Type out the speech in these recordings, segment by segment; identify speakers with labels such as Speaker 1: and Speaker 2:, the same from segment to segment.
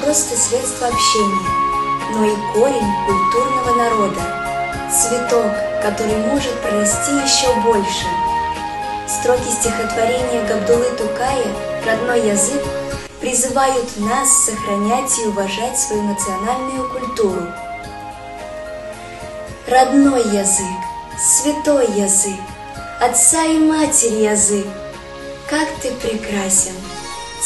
Speaker 1: просто средство общения, но и корень культурного народа, цветок, который может прорасти еще больше. Строки стихотворения Габдуллы Тукая «Родной язык» призывают нас сохранять и уважать свою национальную культуру. Родной язык, святой язык, отца и матери язык, как ты прекрасен!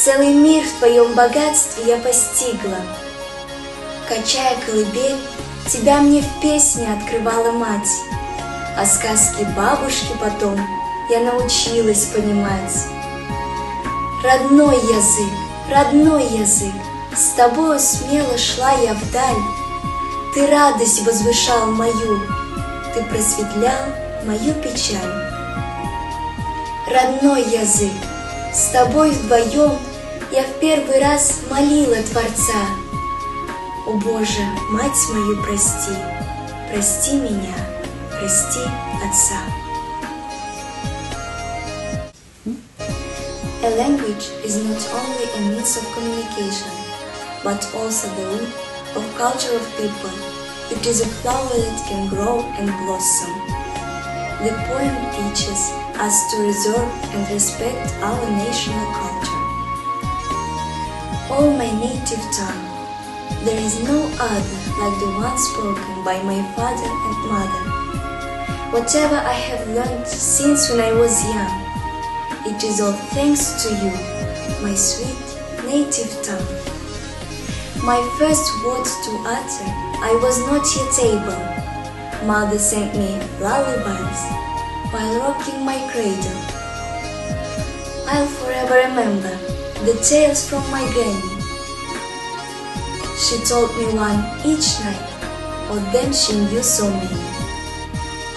Speaker 1: Целый мир в твоем богатстве я постигла. Качая колыбель, тебя мне в песне открывала мать, а сказки бабушки потом я научилась понимать. Родной язык, с тобою смело шла я вдаль. Ты радость возвышал мою, ты просветлял мою печаль. Родной язык, с тобой вдвоем я в первый раз молила Творца. О Боже, мать мою прости, прости меня, прости Отца. A language is not only a means of communication, but also the root of culture of people. It is a flower that can grow and blossom. The poem teaches us to reserve and respect our national culture. Oh, my native tongue, there is no other like the one spoken by my father and mother. Whatever I have learned since when I was young, it is all thanks to you, my sweet native tongue. My first words to utter, I was not yet able. Mother sent me lullabies while rocking my cradle. I'll forever remember the tales from my granny. She told me one each night, of them she knew so many.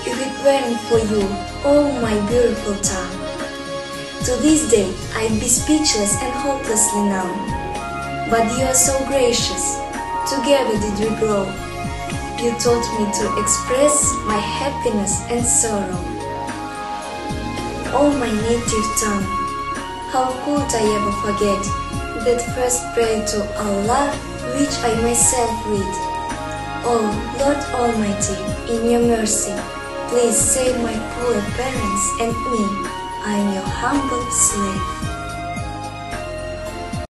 Speaker 1: If it weren't for you, oh my beautiful tongue, to this day I'd be speechless and hopelessly numb. But you are so gracious, together did we grow. You taught me to express my happiness and sorrow. Oh, my native tongue, how could I ever forget that first prayer to Allah which I myself read? Oh, Lord Almighty, in your mercy, please save my poor parents and me. I am your humble slave.